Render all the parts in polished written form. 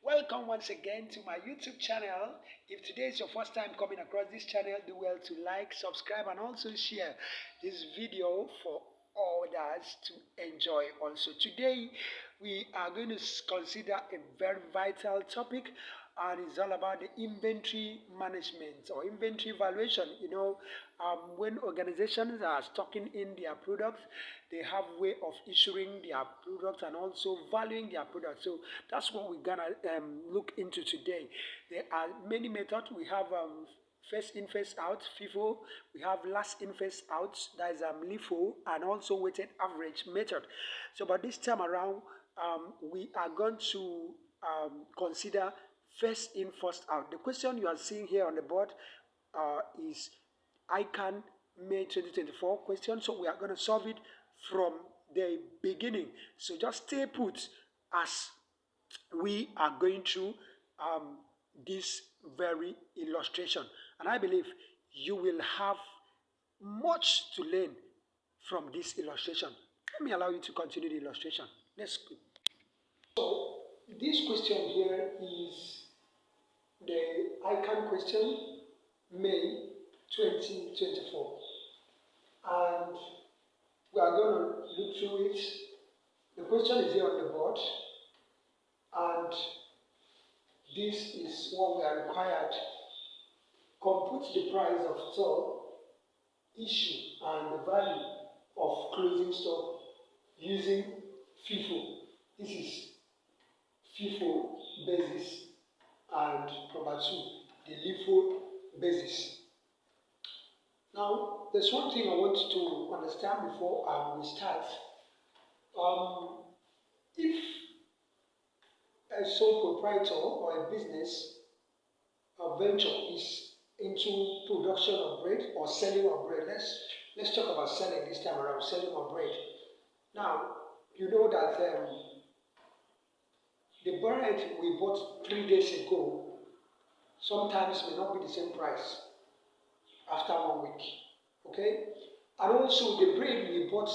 Welcome once again to my YouTube channel. If today is your first time coming across this channel, do well to like, subscribe, and also share this video for others to enjoy also. Today, we are going to consider a very vital topic, and it's all about the inventory management or inventory valuation. When organizations are stocking in their products, they have way of issuing their products and also valuing their products. So that's what we're gonna look into today. There are many methods. We have first in, first out, FIFO. We have last in, first out, that is LIFO, and also weighted average method. So, but this time around, we are going to consider first in, first out. The question you are seeing here on the board is ICAN May 2024 question. So we are going to solve it from the beginning. So just stay put as we are going through this very illustration. And I believe you will have much to learn from this illustration. Let me allow you to continue the illustration. Let's go. So this question here is the ICAN Question May 2024. And we are going to look through it. The question is here on the board. And this is what we are required. Compute the price of stock issue and the value of closing stock using FIFO. This is FIFO basis, and number 2, the LIFO basis. Now, there's one thing I want you to understand before we start. If a sole proprietor or a business venture is into production of bread or selling of bread, let's talk about selling this time around, selling of bread. Now, you know that the bread we bought 3 days ago sometimes may not be the same price after 1 week, okay? And also the bread we bought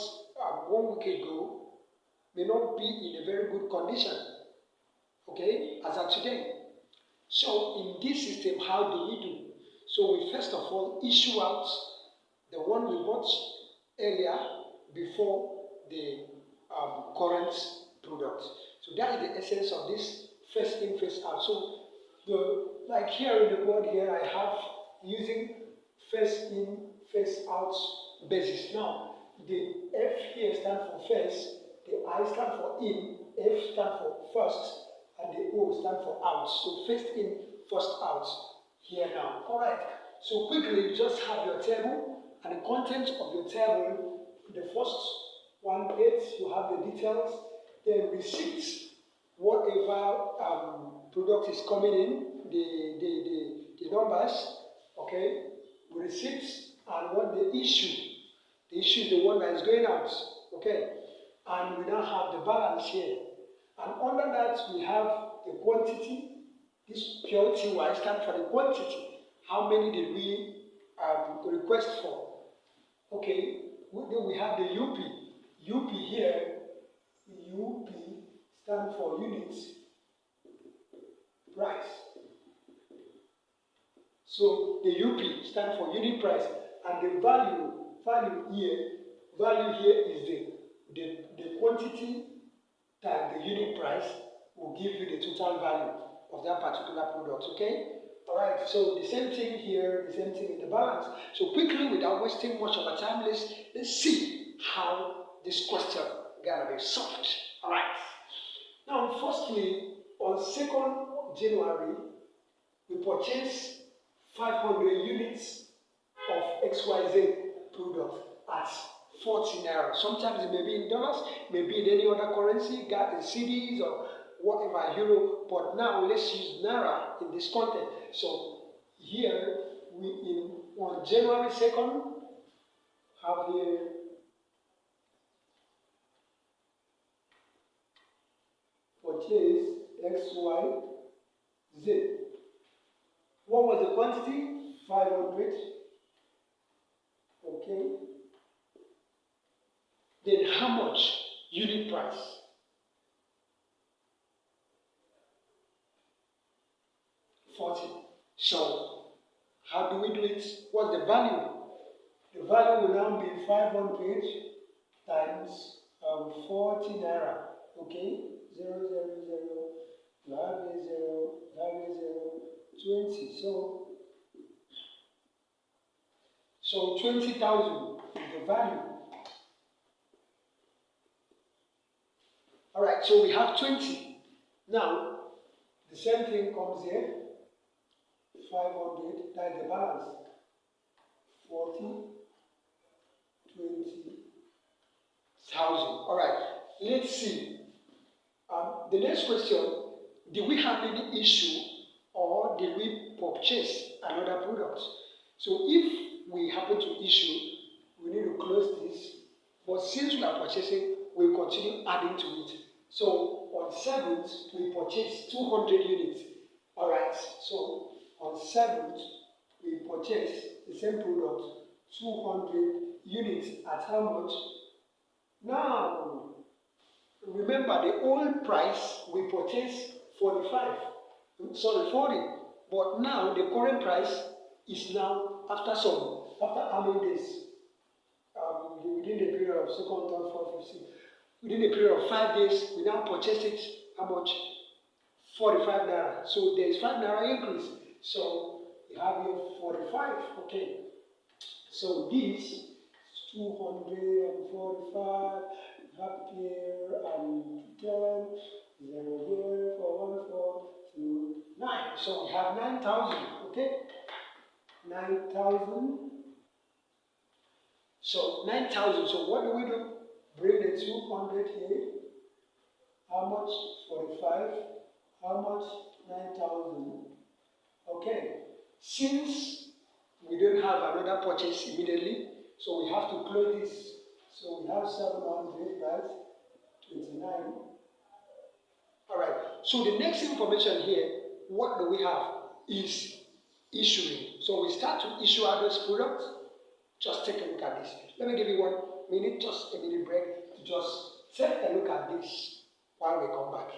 1 week ago may not be in a very good condition, okay, as of today. So in this system, how do we do? So we first of all issue out the one we bought earlier before the current product. So that is the essence of this first in, first out. So like here in the board here, I have using first in, first out basis. Now, the F here stands for first, the I stand for in, F stand for first, and the O stand for out. So first in, first out here now. Alright, so quickly just have your table, and the content of your table, the first one page, you have the details, then receipts, whatever product is coming in, the numbers, okay, receipts, and what the issue. The issue is the one that is going out, okay, and we now have the balance here. And under that, we have the quantity. This purity Y stands for the quantity. How many did we request for? Okay, then we have the UP. UP here, UP stands for units price. So the UP stands for unit price, and the value here is the quantity times the unit price will give you the total value of that particular product, okay? Alright, so the same thing here, the same thing in the balance. So quickly, without wasting much of our time, let's see how this question gonna be solved. Alright. Now, firstly, on 2nd January, we purchased 500 units of XYZ product at 40 naira. Sometimes it may be in dollars, maybe in any other currency, got in CDs or whatever, euro. But now let's use naira in this content. So here on January 2nd, have here purchase XYZ. What was the quantity? 500. Okay. Then how much? Unit price. 40. So, how do we do it? What's the value? The value will now be 500 times 40 naira. Okay? 0, 0, 0, you have a 0, you have a 0, 20. So 20,000 is the value. Alright, so we have 20. Now, the same thing comes here. 500, that's the balance. 40, 20,000. Alright, let's see. The next question, did we have any issue or did we purchase another product? So if we happen to issue, we need to close this. But since we are purchasing, we'll continue adding to it. So on 7th, we purchased 200 units. Alright, so on 7th, we purchased the same product, 200 units at how much? Now, remember the old price we purchased 40. But now the current price is now after how many days? Within the period of 2nd, 3rd, 4th, 5th, 6th. Within the period of 5 days, we now purchased it, how much? 45 naira. So there is 5 naira increase. So you have here 45, okay. So this 245, up here and 10, 0 here, 4, 1, 4, 2, 9. So we have 9,000, okay? 9,000. So 9,000. So what do? Bring the 200 here. How much? 45. How much? 9,000. Okay. Since we don't have another purchase immediately, so we have to close this. So we have 700, right? 29. Alright. So the next information here, what do we have? Is issuing. So we start to issue our those products. Just take a look at this. Let me give you 1 minute, just a minute break to just take a look at this while we come back.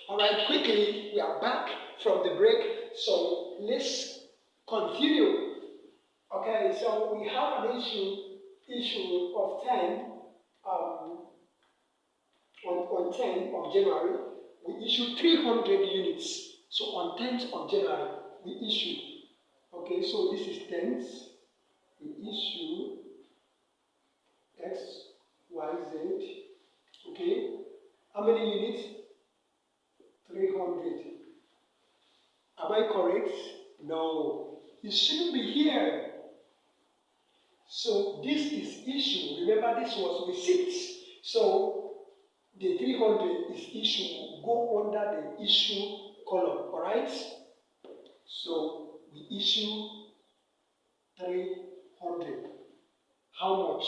Alright, quickly, we are back from the break, so let's continue. Okay, so we have an issue of 10, on 10th of January, we issued 300 units. So on 10th of January, we issued. Okay, so this is 10th. We issue X, Y, Z. Okay, how many units? 300. Am I correct? No. It shouldn't be here. So this is issue. Remember, this was receipts. So the 300 is issue. Go under the issue column. Alright? So we issue 300. How much?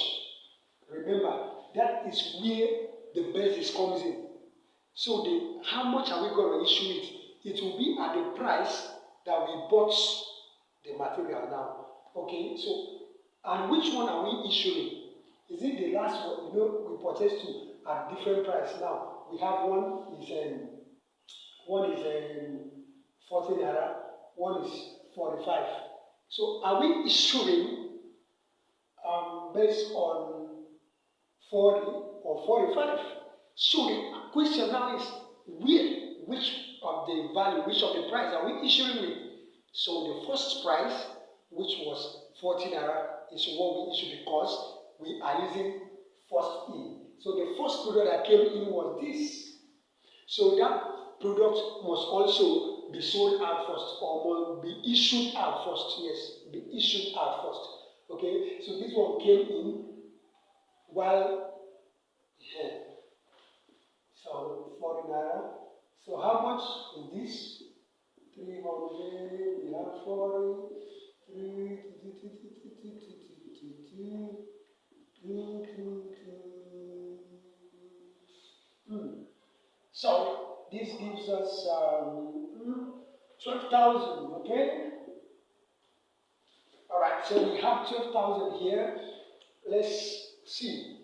Remember, that is where the basis comes in. So how much are we going to issue it? It will be at the price that we bought the material now. Okay, so, and which one are we issuing? Is it the last one? You know, we purchased two at different price. Now, we have one is 40 naira, one is 45. So, are we issuing based on 40 or 45? So the question now is which of the price are we issuing with? So the first price, which was 40 naira, is what we issue because we are using first in. So the first product that came in was this. So that product must also be sold out first, or must be issued out first. Yes, be issued out first. Okay, so this one came in while here. So 40 naira. So how much is this? 300. We have 40. 3. So this gives us 12,000. Okay. All right. So we have 12,000 here. Let's C.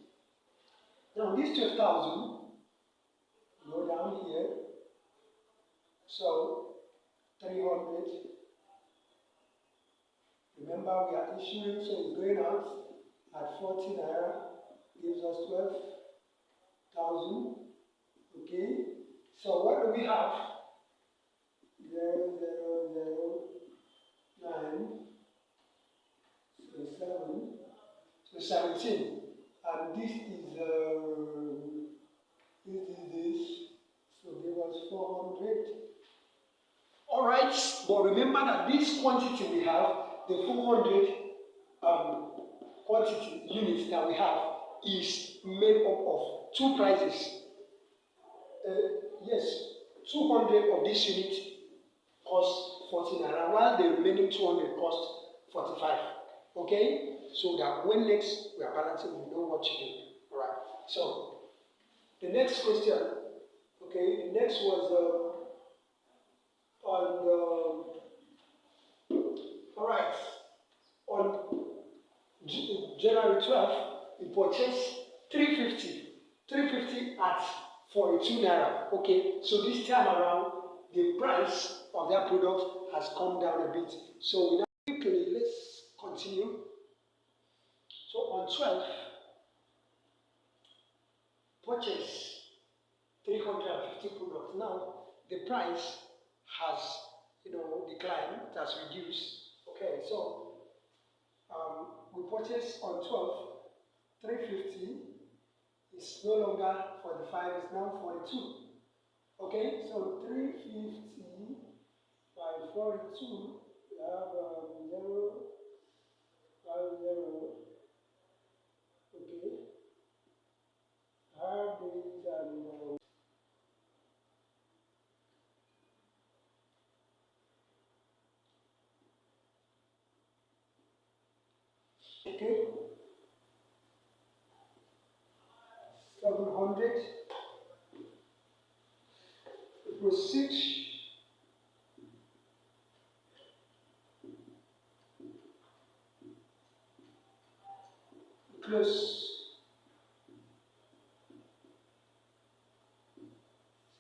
Now this 12,000 go down here. So 300. Remember we are issuing, so it's going out at 40 naira, gives us 12,000. Okay. So what do we have? 0, 0, 0, 9, so 7, so 17. And this is this. So give us 400. All right, but remember that this quantity we have, the 400 quantity units that we have, is made up of two prices. Yes, 200 of this unit cost 40 naira, while the remaining 200 cost 45. Okay, so that when next we are balancing, we know what to do. All right. So the next question. Okay, the next was all right, on January 12th, we purchased 350 at 42 naira. Okay, so this time around, the price of that product has come down a bit. So we now quickly, let's continue. So on 12th, purchase 350 products. Now the price has, declined, it has reduced. Okay, so we purchased on 12th 350 is no longer 45, it's now 42. Okay, so 350 by 42, we have 0, 5, 0. Okay, have these and okay, 700 equals 6. Plus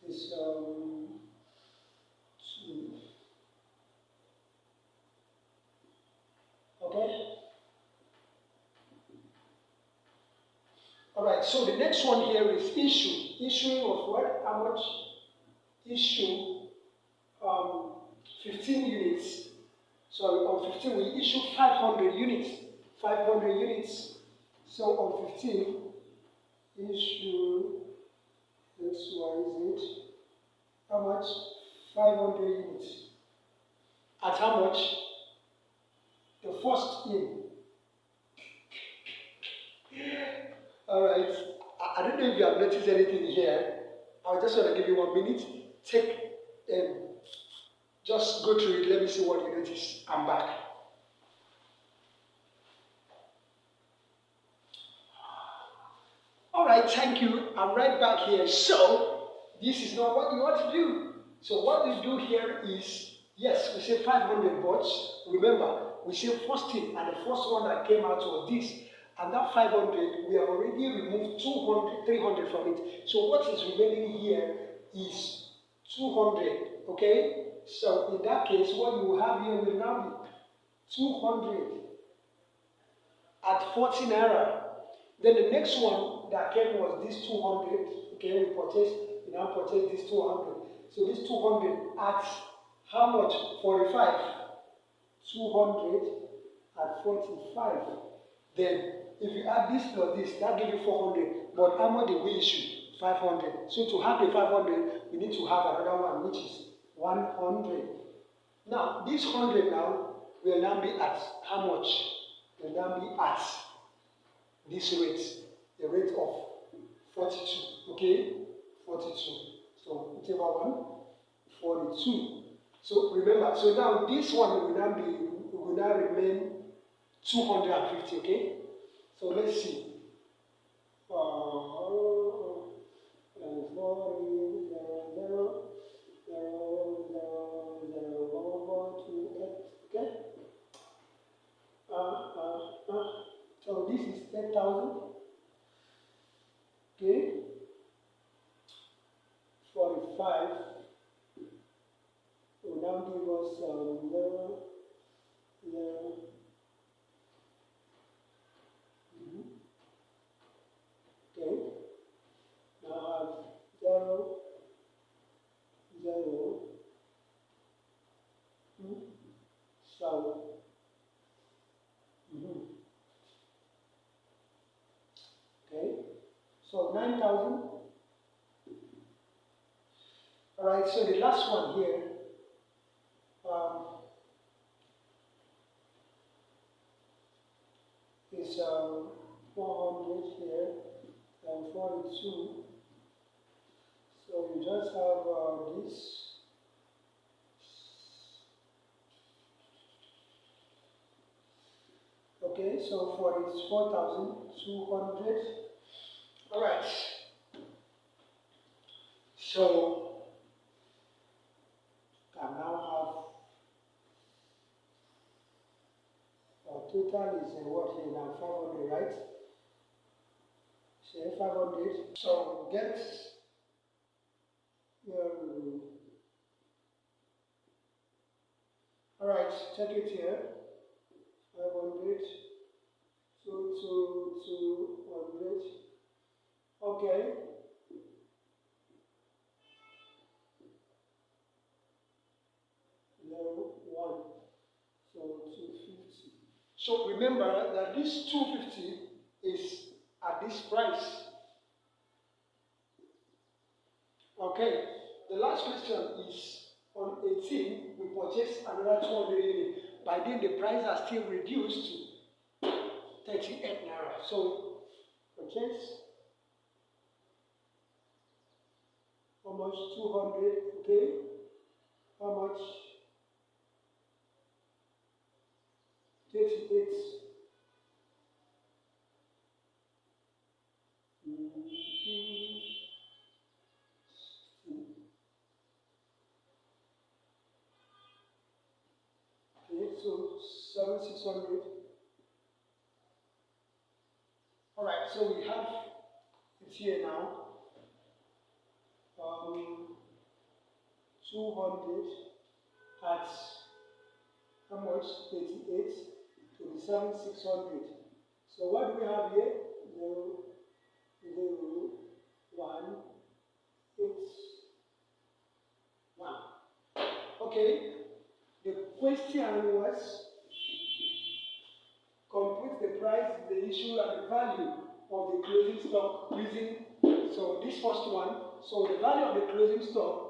is 2. Okay. All right. So the next one here is issue. Issuing of what? How much? Issue 15 units. So on 15 we issue 500 units. 500 units. So on 15 issue XYZ. How much? 500 units. At how much? The first in. All right. I don't know if you have noticed anything here. I just want to give you 1 minute. Take, just go through it. Let me see what you notice. I'm back. All right. Thank you. I'm right back here. So this is not what you want to do. So what we do here is, yes, we say 500 bots. Remember, we say first in, and the first one that came out was this. And that 500, we have already removed 200, 300 from it. So what is remaining here is 200, okay? So in that case, what you have here will now be 200 at 40 naira. Then the next one that came was this 200, okay? We now purchased this 200. So this 200 at how much? 45. 200 at 45. Then if you add this plus this, that gives you 400. But how much did we issue? 500. So to have the 500, we need to have another one, which is 100. Now, this 100 now will now be at how much? Will now be at this rate, the rate of 42. Okay? 42. So whichever one, 42. So remember, so now this one will now remain 250. Okay? So let's see. 4, 0, 0, 0, 0, 0, 1, 2, 8. Okay. So this is 10,000. 0, 0. Okay. Now I have 0, 0. So. Okay. So 9,000. All right. So the last one here. Is 400 here and 42. So you just have this. Okay, so for it's 4,200. All right. So I now have our total is what here now 500, right? Say 500. So get your. All right, check it here. 500, 200. Okay. Level 1. So 250. So remember that this 250 is at this price. Okay. The last question is on 18, we purchased another 200 units. By then the price has still reduced to 38 naira. So purchase how much? 200. Okay. How much? 38. Okay, so 7,600. All right, so we have it here now. 200 at how much? 38 to the 7,600. So what do we have here? 0, 0, 1, 8, 1. Okay. The question was compute the price, the issue, and the value of the closing stock using, so this first one, so the value of the closing stock,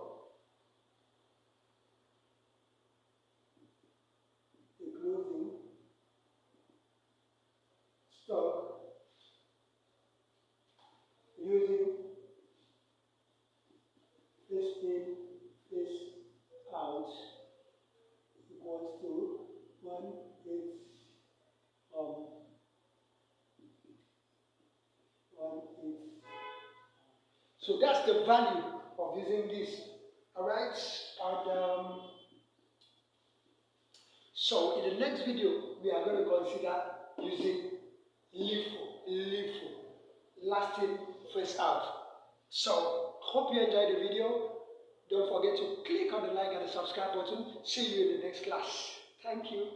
using this in, this out equals to 1 is 1 is. So that's the value of using this. All right, and so in the next video we are going to consider using LIFO, lasting first out. So hope you enjoyed the video. Don't forget to click on the like and the subscribe button. See you in the next class. Thank you.